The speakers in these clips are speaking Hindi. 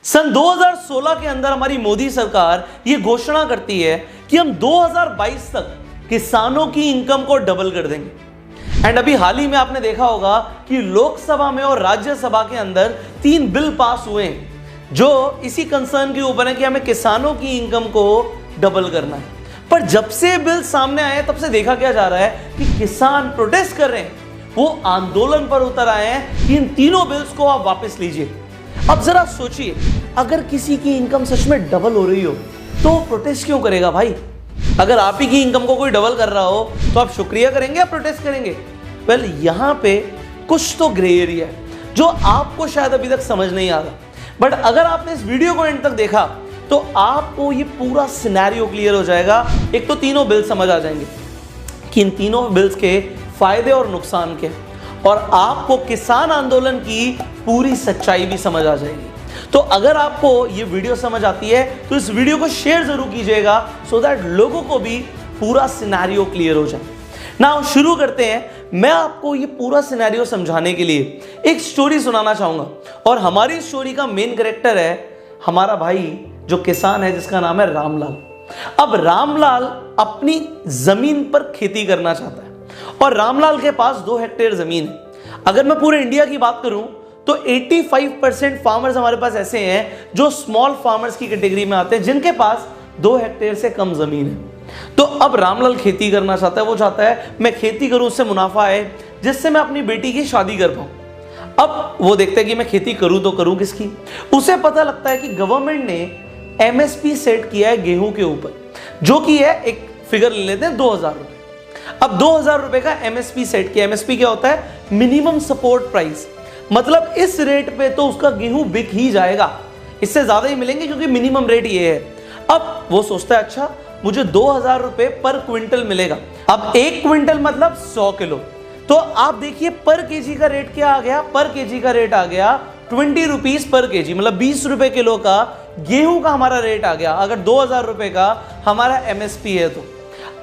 सन 2016 के अंदर हमारी मोदी सरकार ये घोषणा करती है कि हम 2022 तक किसानों की इनकम को डबल कर देंगे। एंड अभी हाल ही में आपने देखा होगा कि लोकसभा में और राज्यसभा के अंदर 3 बिल पास हुए हैं जो इसी कंसर्न के ऊपर है कि हमें किसानों की इनकम को डबल करना है। पर जब से बिल सामने आए तब से देखा क्या जा रहा है कि किसान प्रोटेस्ट कर रहे हैं, वो आंदोलन पर उतर आए हैं कि इन तीनों बिल्स को आप वापस लीजिए। अब जरा सोचिए, अगर किसी की इनकम सच में डबल हो रही हो तो वो प्रोटेस्ट क्यों करेगा भाई? अगर आप ही की इनकम को कोई डबल कर रहा हो तो आप शुक्रिया करेंगे या प्रोटेस्ट करेंगे? वेल, यहां पे कुछ तो ग्रे एरिया है जो आपको शायद अभी तक समझ नहीं आ रहा, बट अगर आपने इस वीडियो को एंड तक देखा तो आपको ये पूरा सिनेरियो क्लियर हो जाएगा। एक तो तीनों बिल समझ आ जाएंगे कि इन तीनों बिल्स के फायदे और नुकसान क्या, और आपको किसान आंदोलन की पूरी सच्चाई भी समझ आ जाएगी। तो अगर आपको ये वीडियो समझ आती है तो इस वीडियो को शेयर जरूर कीजिएगा सो दैट लोगों को भी पूरा सिनेरियो क्लियर हो जाए। नाउ शुरू करते हैं। मैं आपको ये पूरा सिनेरियो समझाने के लिए एक स्टोरी सुनाना चाहूंगा, और हमारी स्टोरी का मेन कैरेक्टर है हमारा भाई जो किसान है जिसका नाम है रामलाल। अब रामलाल अपनी जमीन पर खेती करना चाहता है और रामलाल के पास 2 हेक्टेयर जमीन है। अगर मैं पूरे इंडिया की बात करूं तो 85% फार्मर्स हमारे पास ऐसे हैं जो स्मॉल फार्मर्स की कैटेगरी में आते हैं, जिनके पास 2 हेक्टेयर से कम जमीन है। तो अब रामलाल खेती करना चाहता है। वो चाहता है मैं खेती करूं, उससे मुनाफा आए, जिससे मैं अपनी बेटी की शादी कर पाऊं। अब वो देखता है कि मैं खेती करूं तो करूं किसकी। उसे पता लगता है कि गवर्नमेंट ने एमएसपी सेट किया है गेहूं के ऊपर, जो कि है, एक फिगर ले लेते हैं, 2000 रुपए। अब 2000 रुपए का एमएसपी सेट किया। एमएसपी क्या होता है? Minimum support price. मतलब इस रेट पे तो उसका गेहूं बिक ही जाएगा, इससे ज्यादा ही मिलेंगे क्योंकि मिनिमम रेट ये है। अब वो सोचता है अच्छा मुझे 2000 रुपए पर क्विंटल मिलेगा। अब 1 क्विंटल मतलब 100 किलो। तो आप देखिए पर केजी का रेट क्या आ गया? पर केजी का रेट आ गया 20 रुपीज पर केजी, मतलब 20 रुपए किलो का गेहूं का हमारा रेट आ गया, अगर 2000 रुपए का हमारा एमएसपी है तो।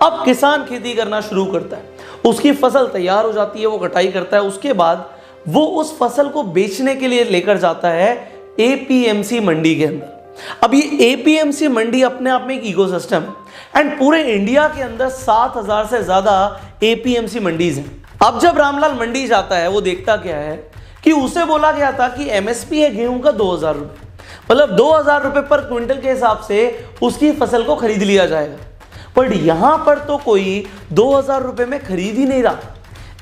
अब किसान खेती करना शुरू करता है, उसकी फसल तैयार हो जाती है, वो कटाई करता है, उसके बाद वो उस फसल को बेचने के लिए लेकर जाता है एपीएमसी मंडी के अंदर। अब ये एपीएमसी मंडी अपने आप में एक इकोसिस्टम है एंड पूरे इंडिया के अंदर 7000 से ज्यादा एपीएमसी मंडीज हैं। अब जब रामलाल मंडी जाता है वो देखता क्या है कि उसे बोला गया था कि एमएसपी है गेहूं का 2000 रुपए, मतलब 2000 रुपए पर क्विंटल के हिसाब से उसकी फसल को खरीद लिया जाएगा। पर यहां पर तो कोई 2000 रुपए में खरीद ही नहीं रहा।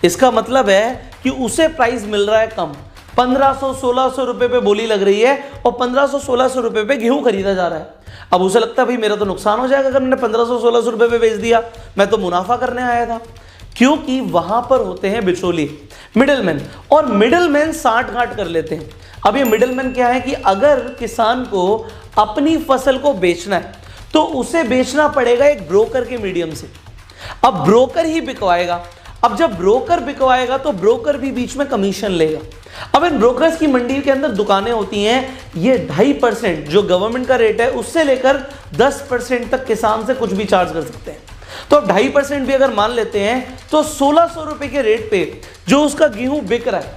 इसका मतलब है कि उसे प्राइस मिल रहा है कम, 1500-1600 रुपए पे बोली लग रही है और 1500-1600 रुपए पे गेहूं खरीदा जा रहा है। अब उसे लगता है भाई मेरा तो नुकसान हो जाएगा अगर मैंने 1500-1600 रुपए पे बेच दिया, मैं तो मुनाफा करने आया था। क्योंकि वहां पर होते हैं बिचौली, मिडिलमैन, और मिडिलमैन साठ गांठ कर लेते हैं। अब ये मिडिलमैन क्या है कि अगर किसान को अपनी फसल को बेचना है तो उसे बेचना पड़ेगा एक ब्रोकर के मीडियम से। अब ब्रोकर ही बिकवाएगा। अब जब ब्रोकर बिकवाएगा तो ब्रोकर भी बीच में कमीशन लेगा। अब इन ब्रोकर्स की मंडी के अंदर दुकानें होती हैं, ये 2.5% जो गवर्नमेंट का रेट है उससे लेकर 10% तक किसान से कुछ भी चार्ज कर सकते हैं। तो अब 2.5% भी अगर मान लेते हैं तो 1600 रुपए के रेट पे जो उसका गेहूं बिक रहा है,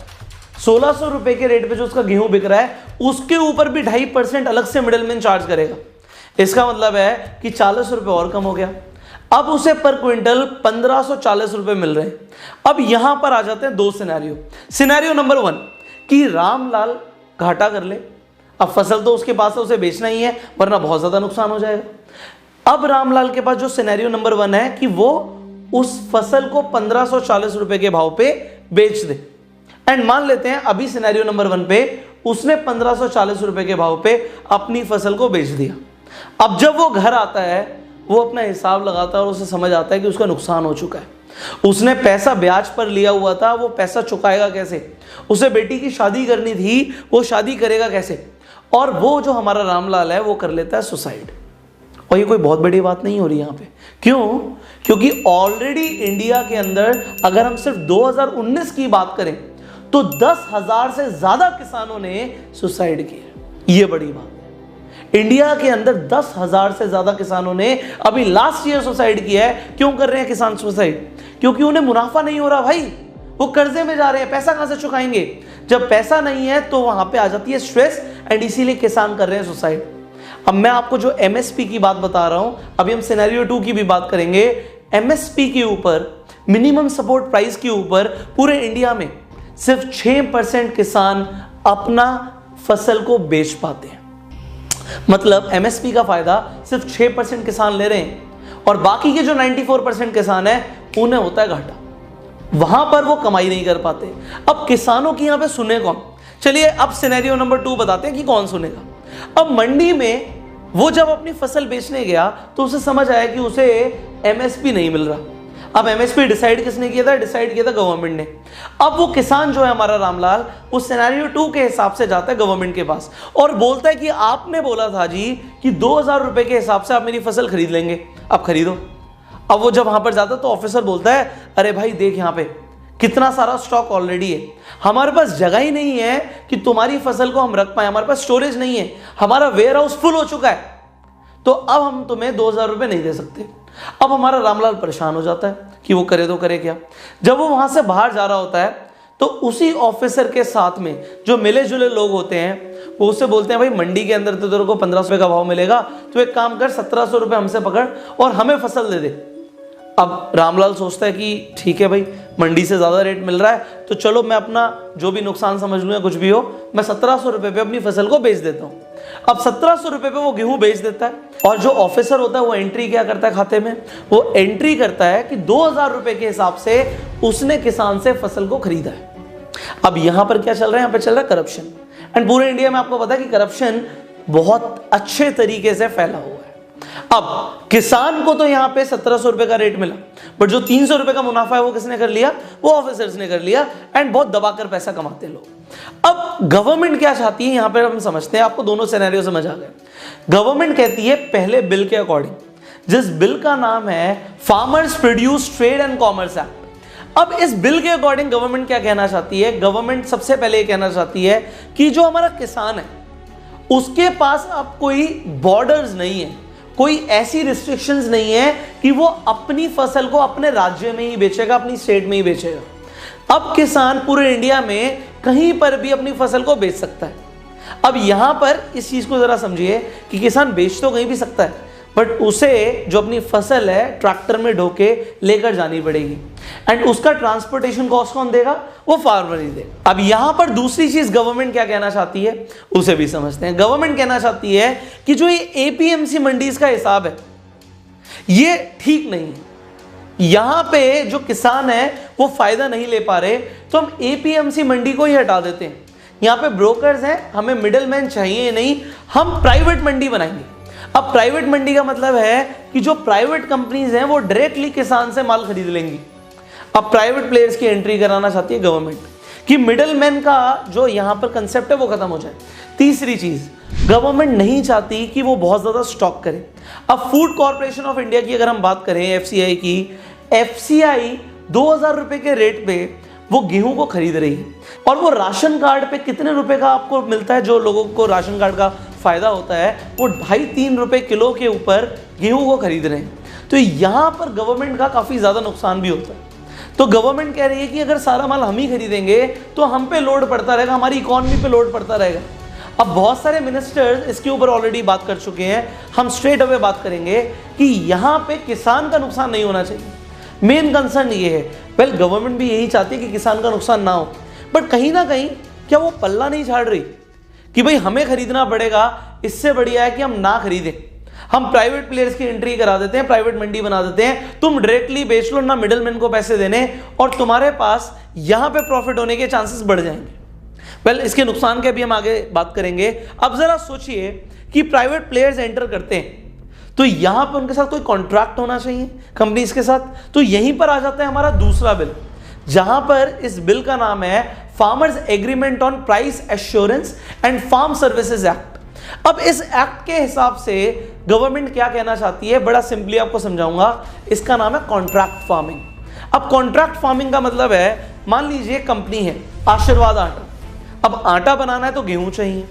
1600 रुपए के रेट पे जो उसका गेहूं बिक रहा है, उसके ऊपर भी 2.5% अलग से मिडिलमैन चार्ज करेगा। इसका मतलब है कि 40 रुपए और कम हो गया। अब उसे पर क्विंटल 1540 रुपए मिल रहे हैं। अब यहां पर आ जाते हैं 2 सिनेरियो। सिनेरियो नंबर 1 कि रामलाल घाटा कर ले। अब फसल तो उसके पास है, उसे बेचना ही है वरना बहुत ज्यादा नुकसान हो जाएगा। अब रामलाल के पास जो सिनेरियो नंबर 1 है कि वो उस फसल को 1540 रुपए के भाव पे बेच दे। एंड मान लेते हैं अभी सिनेरियो नंबर 1 पे उसने 1540 रुपए के भाव पे अपनी फसल को बेच दिया। अब जब वो घर आता है वो अपना हिसाब लगाता है और उसे समझ आता है कि उसका नुकसान हो चुका है। उसने पैसा ब्याज पर लिया हुआ था, वो पैसा चुकाएगा कैसे? उसे बेटी की शादी करनी थी, वो शादी करेगा कैसे? और वो जो हमारा रामलाल है वो कर लेता है सुसाइड। और ये कोई बहुत बड़ी बात नहीं हो रही यहाँ पे। क्यों? क्योंकि ऑलरेडी इंडिया के अंदर अगर हम सिर्फ 2019 की बात करें तो 10,000 से ज्यादा किसानों ने सुसाइड किया। ये बड़ी बात है। इंडिया के अंदर 10,000 से ज्यादा किसानों ने अभी लास्ट ईयर सुसाइड किया है। क्यों कर रहे हैं किसान सुसाइड? क्योंकि उन्हें मुनाफा नहीं हो रहा भाई, वो कर्जे में जा रहे हैं, पैसा कहां से चुकाएंगे? जब पैसा नहीं है तो वहां पे आ जाती है स्ट्रेस एंड इसीलिए किसान कर रहे हैं सुसाइड। अब मैं आपको जो एमएसपी की बात बता रहा हूं, अभी हम सिनेरियो 2 की भी बात करेंगे। एमएसपी के ऊपर, मिनिमम सपोर्ट प्राइस के ऊपर पूरे इंडिया में सिर्फ 6% किसान अपना फसल को बेच पाते हैं। मतलब एमएसपी का फायदा सिर्फ 6% किसान ले रहे हैं और बाकी के जो 94% किसान है उन्हें होता है घाटा, वहां पर वो कमाई नहीं कर पाते। अब किसानों की यहां पे सुने कौन? चलिए अब सिनेरियो नंबर 2 बताते हैं कि कौन सुनेगा। अब मंडी में वो जब अपनी फसल बेचने गया तो उसे समझ आया कि उसे एमएसपी नहीं मिल रहा। अब एमएसपी डिसाइड किसने किया था? डिसाइड किया था गवर्नमेंट ने। अब वो किसान जो है हमारा रामलाल, उस सिनेरियो 2 के हिसाब से जाता है गवर्नमेंट के पास और बोलता है कि आपने बोला था जी कि 2000 रुपए के हिसाब से आप मेरी फसल खरीद लेंगे, आप खरीदो। अब वो जब वहां पर जाता तो ऑफिसर बोलता है, अरे भाई देख यहाँ पे कितना सारा स्टॉक ऑलरेडी है, हमारे पास जगह ही नहीं है कि तुम्हारी फसल को हम रख पाए, हमारे पास स्टोरेज नहीं है, हमारा वेयर हाउस फुल हो चुका है, तो अब हम तुम्हें 2000 रुपए नहीं दे सकते। अब हमारा रामलाल परेशान हो जाता है कि वो करे तो करे क्या। जब वो वहां से बाहर जा रहा होता है तो उसी ऑफिसर के साथ में जो मिले जुले लोग होते हैं वो उससे बोलते हैं, भाई मंडी के अंदर तो तेरे को 1500 रुपए का भाव मिलेगा, तो एक काम कर 1700 रुपए हमसे पकड़ और हमें फसल दे दे। अब रामलाल सोचता है कि ठीक है भाई, मंडी से ज़्यादा रेट मिल रहा है तो चलो मैं अपना जो भी नुकसान समझ लूँ या कुछ भी हो, मैं 1700 रुपये पे अपनी फसल को बेच देता हूँ। अब 1700 रुपये पे वो गेहूं बेच देता है और जो ऑफिसर होता है वो एंट्री क्या करता है खाते में? वो एंट्री करता है कि 2000 रुपये के हिसाब से उसने किसान से फसल को खरीदा है। अब यहां पर क्या चल रहा है? यहां पर चल रहा है करप्शन। एंड पूरे इंडिया में आपको पता है कि करप्शन बहुत अच्छे तरीके से फैला हुआ है। अब किसान को तो यहां पे 1700 रुपए का रेट मिला, बट जो 300 रुपए का मुनाफा है वो किसने कर लिया? वो ऑफिसर्स ने कर लिया। एंड बहुत दबाकर पैसा कमाते हैं लोग। अब गवर्नमेंट क्या चाहती है यहां पर हम समझते हैं, आपको दोनों सिनेरियो समझ आ गए। गवर्नमेंट कहती है पहले बिल के अकॉर्डिंग, जिस बिल का नाम है farmers produce trade and commerce act. अब इस बिल के अकॉर्डिंग गवर्नमेंट क्या कहना चाहती है? गवर्नमेंट सबसे पहले ये कहना चाहती है कि जो हमारा किसान है उसके पास अब कोई बॉर्डर्स नहीं है, कोई ऐसी रिस्ट्रिक्शंस नहीं है कि वो अपनी फसल को अपने राज्य में ही बेचेगा, अपनी स्टेट में ही बेचेगा। अब किसान पूरे इंडिया में कहीं पर भी अपनी फसल को बेच सकता है। अब यहां पर इस चीज को जरा समझिए कि किसान बेच तो कहीं भी सकता है, बट उसे जो अपनी फसल है ट्रैक्टर में ढोके लेकर जानी पड़ेगी एंड उसका ट्रांसपोर्टेशन कॉस्ट कौन देगा? वो फार्मर ही देगा। अब यहां पर दूसरी चीज गवर्नमेंट क्या कहना चाहती है उसे भी समझते हैं। गवर्नमेंट कहना चाहती है कि जो ये एपीएमसी मंडीज का हिसाब है ये ठीक नहीं है, यहां पे जो किसान है वो फायदा नहीं ले पा रहे, तो हम एपीएमसी मंडी को ही हटा देते हैं। यहां पे ब्रोकर्स हैं, हमें मिडलमैन चाहिए नहीं, हम प्राइवेट मंडी बनाएंगे। अब प्राइवेट मंडी का मतलब है कि जो प्राइवेट कंपनीज हैं वो डायरेक्टली किसान से माल खरीद लेंगी। अब प्राइवेट प्लेयर्स की एंट्री कराना चाहती है गवर्नमेंट कि मिडलमैन का जो यहां पर कंसेप्ट है वो खत्म हो जाए। तीसरी चीज, गवर्नमेंट नहीं चाहती कि वो बहुत ज्यादा स्टॉक करे। अब फूड कॉर्पोरेशन ऑफ इंडिया की अगर हम बात करें, एफसीआई की, एफसीआई 2000 रुपए के रेट पे वो गेहूं को खरीद रही है और वो राशन कार्ड पे कितने रुपए का आपको मिलता है? जो लोगों को राशन कार्ड का फायदा होता है वो 2.5-3 रुपए किलो के ऊपर गेहूं को खरीद रहे हैं। तो यहां पर गवर्नमेंट का काफी ज्यादा नुकसान भी होता है। तो गवर्नमेंट कह रही है कि अगर सारा माल हम ही खरीदेंगे तो हम पे लोड पड़ता रहेगा, हमारी इकोनॉमी पे लोड पड़ता रहेगा। अब बहुत सारे मिनिस्टर्स इसके ऊपर ऑलरेडी बात कर चुके हैं, हम स्ट्रेट अवे बात करेंगे कि यहां पे किसान का नुकसान नहीं होना चाहिए। मेन कंसर्न ये है, वेल गवर्नमेंट भी यही चाहती है कि किसान का नुकसान ना हो, बट कहीं ना कहीं क्या वो पल्ला नहीं झाड़ रही कि भाई हमें खरीदना पड़ेगा, इससे बढ़िया है कि हम ना खरीदें, हम प्राइवेट प्लेयर्स की एंट्री करा देते हैं, प्राइवेट मंडी बना देते हैं, तुम डायरेक्टली बेच लो, ना मिडलमैन को पैसे देने, और तुम्हारे पास यहां पे प्रॉफिट होने के चांसेस बढ़ जाएंगे। वेल इसके नुकसान के भी हम आगे बात करेंगे। अब जरा सोचिए कि प्राइवेट प्लेयर्स एंटर करते हैं तो यहां पर उनके साथ कोई कॉन्ट्रैक्ट होना चाहिए कंपनीज के साथ। तो यहीं पर आ जाता है हमारा दूसरा बिल, जहां पर इस बिल का नाम है farmers agreement on price assurance and farm services act. अब इस एक्ट के हिसाब से गवर्नमेंट क्या कहना चाहती है, बड़ा सिंपली आपको समझाऊंगा। इसका नाम है कॉन्ट्रैक्ट फार्मिंग। अब कॉन्ट्रैक्ट फार्मिंग का मतलब है, मान लीजिए कंपनी है आशीर्वाद आटा, अब आटा बनाना है तो गेहूं चाहिए।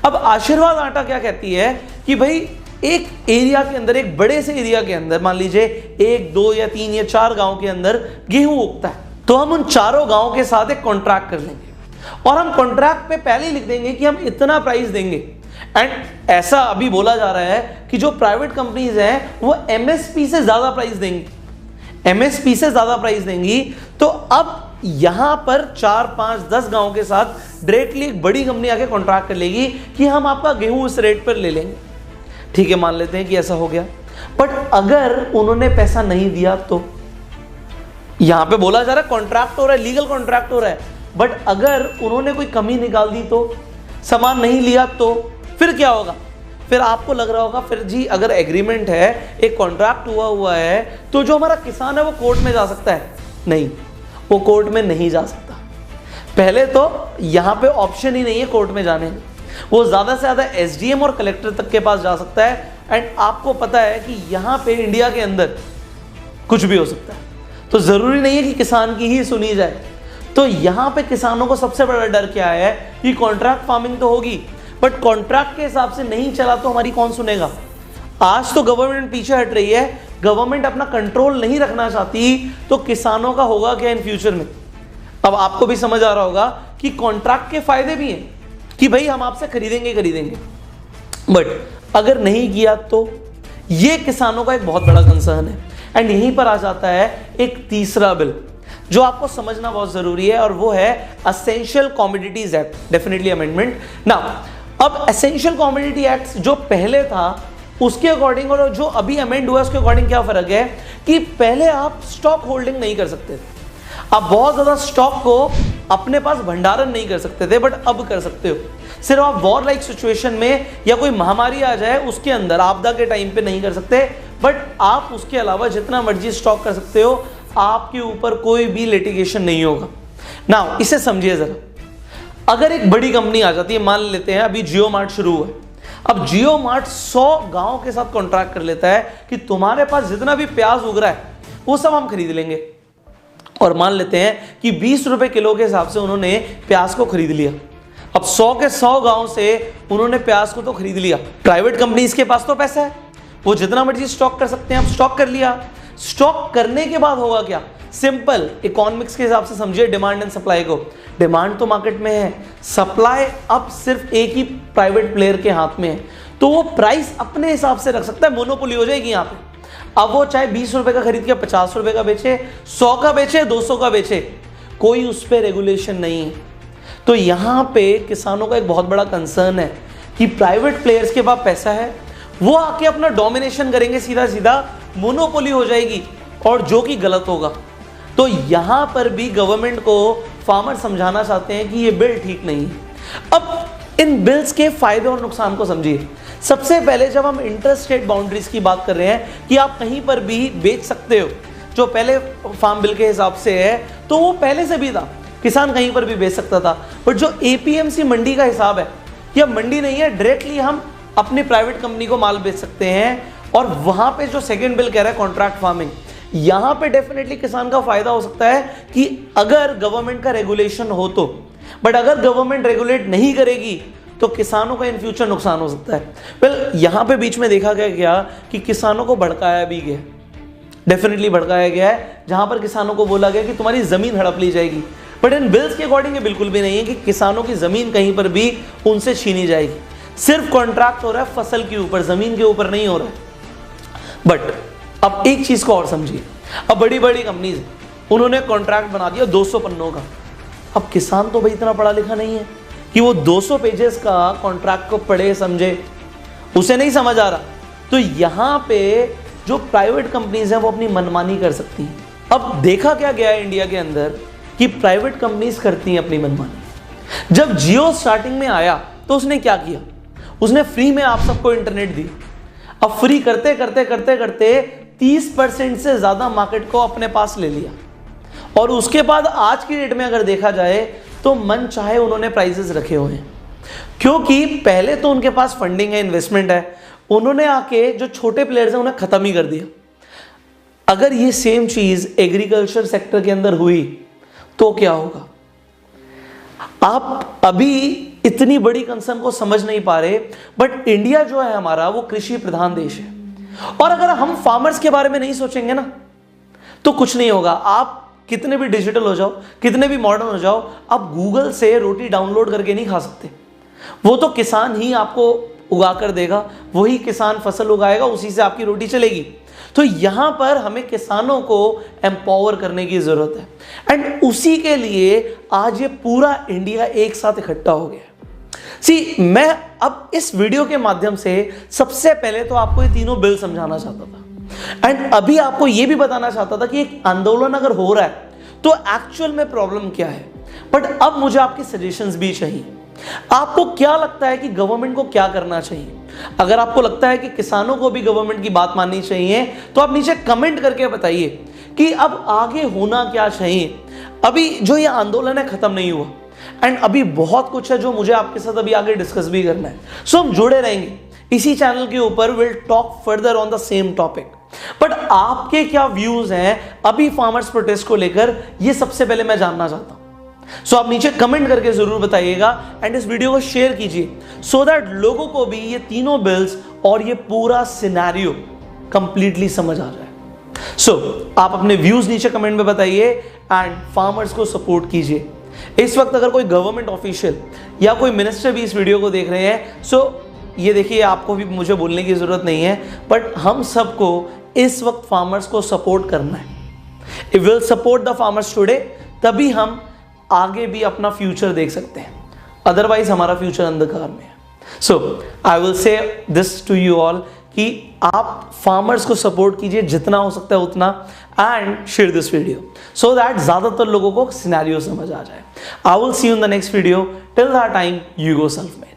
अब आशीर्वाद आटा क्या कहती है कि भाई एक एरिया के अंदर, एक बड़े से एरिया के अंदर, मान लीजिए 1, 2 या 3 या 4 गांव के अंदर गेहूं उगता है, तो हम उन चारों गांव के साथ एक कॉन्ट्रैक्ट कर लेंगे। और हम कॉन्ट्रैक्ट पे पहले ही लिख देंगे कि हम इतना प्राइस देंगे। एंड ऐसा अभी बोला जा रहा है कि जो प्राइवेट कंपनीज हैं वो एमएसपी से ज्यादा प्राइस देंगी, एमएसपी से ज्यादा प्राइस देंगी। तो अब यहां पर 4, 5, 10 गांव के साथ डायरेक्टली एक बड़ी कंपनी आके कॉन्ट्रैक्ट कर लेगी कि हम आपका गेहूं इस रेट पर ले लेंगे। ठीक है, मान लेते हैं कि ऐसा हो गया, बट अगर उन्होंने पैसा नहीं दिया तो यहां पे बोला जा रहा है कॉन्ट्रैक्ट हो रहा है, लीगल कॉन्ट्रैक्ट हो रहा है, बट अगर उन्होंने कोई कमी निकाल दी तो, सामान नहीं लिया तो फिर क्या होगा? फिर आपको लग रहा होगा फिर जी अगर एग्रीमेंट है, एक कॉन्ट्रैक्ट हुआ है तो जो हमारा किसान है वो कोर्ट में जा सकता है। नहीं, वो कोर्ट में नहीं जा सकता। पहले तो यहां पे ऑप्शन ही नहीं है कोर्ट में जाने का। वो ज्यादा से ज्यादा एसडीएम और कलेक्टर तक के पास जा सकता है। एंड आपको पता है कि यहां पे इंडिया के अंदर कुछ भी हो सकता है, तो जरूरी नहीं है कि किसान की ही सुनी जाए। तो यहां पे किसानों को सबसे बड़ा डर क्या है कि कॉन्ट्रैक्ट फार्मिंग तो होगी, बट कॉन्ट्रैक्ट के हिसाब से नहीं चला तो हमारी कौन सुनेगा? आज तो गवर्नमेंट पीछे हट रही है, गवर्नमेंट अपना कंट्रोल नहीं रखना चाहती, तो किसानों का होगा क्या इन फ्यूचर में? अब आपको भी समझ आ रहा होगा कि कॉन्ट्रैक्ट के फायदे भी हैं कि भाई हम आपसे खरीदेंगे, बट अगर नहीं किया तो ये किसानों का एक बहुत बड़ा कंसर्न है। एंड यहीं पर आ जाता है एक तीसरा बिल जो आपको समझना बहुत जरूरी है, और वो है essential commodities act, definitely amendment. ना अब एसेंशियल कमोडिटी एक्ट जो पहले था उसके अकॉर्डिंग और जो अभी अमेंड हुआ उसके अकॉर्डिंग क्या फर्क है कि पहले आप स्टॉक होल्डिंग नहीं कर सकते थे, आप बहुत ज्यादा स्टॉक को अपने पास भंडारण नहीं कर सकते थे, बट अब कर सकते हो। सिर्फ आप वॉर लाइक सिचुएशन में या कोई महामारी आ जाए उसके अंदर, आपदा के टाइम पे नहीं कर सकते, बट आप उसके अलावा जितना मर्जी स्टॉक कर सकते हो, आपके ऊपर कोई भी लिटिगेशन नहीं होगा। ना इसे समझिए जरा, अगर एक बड़ी कंपनी आ जाती है, मान लेते हैं अभी जियो मार्ट शुरू हुआ है, अब जियो मार्ट 100 गांव के साथ कॉन्ट्रैक्ट कर लेता है कि तुम्हारे पास जितना भी प्याज उग रहा है वो सब हम खरीद लेंगे, और मान लेते हैं कि 20 रुपए किलो के हिसाब से उन्होंने प्याज को खरीद लिया। अब 100 के 100 गांव से उन्होंने प्याज को तो खरीद लिया। प्राइवेट कंपनीज के पास तो पैसा है, वो जितना मर्जी स्टॉक कर सकते हैं, अब स्टॉक कर लिया। स्टॉक करने के बाद होगा क्या? सिंपल इकोनॉमिक्स के हिसाब से समझिए डिमांड एंड सप्लाई को। डिमांड तो मार्केट में है, सप्लाई अब सिर्फ एक ही प्राइवेट प्लेयर के हाथ में है, तो वो प्राइस अपने हिसाब से रख सकता है, मोनोपोली हो जाएगी यहाँ पे। अब वो चाहे 20 रुपए का खरीद के 50 रुपए का बेचे, 100 का बेचे, 200 का बेचे, कोई उस पर रेगुलेशन नहीं है। तो यहां पे किसानों का एक बहुत बड़ा कंसर्न है कि प्राइवेट प्लेयर्स के पास पैसा है, वो आके अपना डोमिनेशन करेंगे, सीधा सीधा मोनोपोली हो जाएगी, और जो कि गलत होगा। तो यहां पर भी गवर्नमेंट को फार्मर समझाना चाहते हैं कि ये बिल ठीक नहीं है। अब इन बिल्स के फायदे और नुकसान को समझिए। सबसे पहले जब हम इंटरस्टेट रेट बाउंड्रीज की बात कर रहे हैं कि आप कहीं पर भी बेच सकते हो, जो पहले फार्म बिल के हिसाब से है तो वो पहले से भी था, किसान कहीं पर भी बेच सकता था। बट जो एपीएमसी मंडी का हिसाब है, यह मंडी नहीं है, डायरेक्टली हम अपनी प्राइवेट कंपनी को माल बेच सकते हैं। और वहां पे जो सेकंड बिल कह रहा है कॉन्ट्रैक्ट फार्मिंग, यहां पे डेफिनेटली किसान का फायदा हो सकता है कि अगर गवर्नमेंट का रेगुलेशन हो तो, बट अगर गवर्नमेंट रेगुलेट नहीं करेगी तो किसानों का इन फ्यूचर नुकसान हो सकता है। वेल यहां पे बीच में देखा गया कि किसानों को भड़काया भी गया, डेफिनेटली भड़काया गया है, जहां पर किसानों को बोला गया कि तुम्हारी जमीन हड़प ली जाएगी। बट इन बिल्स के अकॉर्डिंग ये बिल्कुल भी नहीं है कि किसानों की जमीन कहीं पर भी उनसे छीनी जाएगी। सिर्फ कॉन्ट्रैक्ट हो रहा है फसल के ऊपर, जमीन के ऊपर नहीं हो रहा है। बट अब एक चीज को और समझिए, अब बड़ी बड़ी कंपनीज उन्होंने कॉन्ट्रैक्ट बना दिया 200 पन्नों का। अब किसान तो भाई इतना पढ़ा लिखा नहीं है कि वो 200 पेजेस का कॉन्ट्रैक्ट को पढ़े समझे, उसे नहीं समझ आ रहा। तो यहां पे जो प्राइवेट कंपनीज हैं वो अपनी मनमानी कर सकती हैं। अब देखा क्या गया है इंडिया के अंदर कि प्राइवेट कंपनीज करती हैं अपनी मनमानी। जब जियो स्टार्टिंग में आया तो उसने क्या किया, उसने फ्री में आप सबको इंटरनेट दी। अब फ्री करते करते करते करते 30% से ज्यादा मार्केट को अपने पास ले लिया, और उसके बाद आज की डेट में अगर देखा जाए तो मन चाहे उन्होंने प्राइसेस रखे हुए हैं, क्योंकि पहले तो उनके पास फंडिंग है, इन्वेस्टमेंट है, उन्होंने आके जो छोटे प्लेयर्स हैं उन्हें खत्म ही कर दिया। अगर ये सेम चीज एग्रीकल्चर सेक्टर के अंदर हुई तो क्या होगा? आप अभी इतनी बड़ी कंसर्न को समझ नहीं पा रहे, बट इंडिया जो है हमारा वो कृषि प्रधान देश है, और अगर हम फार्मर्स के बारे में नहीं सोचेंगे ना तो कुछ नहीं होगा। आप कितने भी डिजिटल हो जाओ, कितने भी मॉडर्न हो जाओ, आप गूगल से रोटी डाउनलोड करके नहीं खा सकते। वो तो किसान ही आपको उगा कर देगा, वही किसान फसल उगाएगा, उसी से आपकी रोटी चलेगी। तो यहां पर हमें किसानों को एम्पावर करने की जरूरत है एंड उसी के लिए आज ये पूरा इंडिया एक साथ इकट्ठा हो गया। मैं अब इस वीडियो के माध्यम से सबसे पहले तो आपको ये तीनों बिल समझाना चाहता था एंड अभी आपको ये भी बताना चाहता था कि एक आंदोलन अगर हो रहा है तो एक्चुअल में प्रॉब्लम क्या है। बट अब मुझे आपके सजेशंस भी चाहिए। आपको क्या लगता है कि गवर्नमेंट को क्या करना चाहिए? अगर आपको लगता है कि किसानों को भी गवर्नमेंट की बात माननी चाहिए तो आप नीचे कमेंट करके बताइए कि अब आगे होना क्या चाहिए। अभी जो ये आंदोलन है खत्म नहीं हुआ एंड अभी बहुत कुछ है जो मुझे आपके साथ अभी आगे डिस्कस भी करना है। सो हम जुड़े रहेंगे इसी चैनल के ऊपर, will talk further on the same topic. But आपके क्या व्यूज हैं अभी फार्मर्स प्रोटेस्ट को लेकर, ये सबसे पहले मैं जानना चाहता हूं। सो आप नीचे कमेंट करके जरूर बताइएगा एंड इस वीडियो को शेयर कीजिए सो दैट लोगों को भी ये तीनों बिल्स और ये पूरा सिनेरियो कंप्लीटली समझ आ जाए। आप अपने व्यूज नीचे कमेंट में बताइए एंड फार्मर्स को सपोर्ट कीजिए। इस वक्त अगर कोई गवर्नमेंट ऑफिशियल या कोई मिनिस्टर भी इस वीडियो को देख रहे हैं, ये देखिए आपको भी मुझे बोलने की जरूरत नहीं है, बट हम सबको इस वक्त फार्मर्स को सपोर्ट करना है। If will support the farmers today, तभी हम आगे भी अपना फ्यूचर देख सकते हैं, अदरवाइज हमारा फ्यूचर अंधकार में है। I will say this to you all कि आप फार्मर्स को सपोर्ट कीजिए जितना हो सकता है उतना and share this video so that ज्यादातर लोगों को सिनेरियो समझ आ जाए। I will see you in the next video. Till that time, you go self made.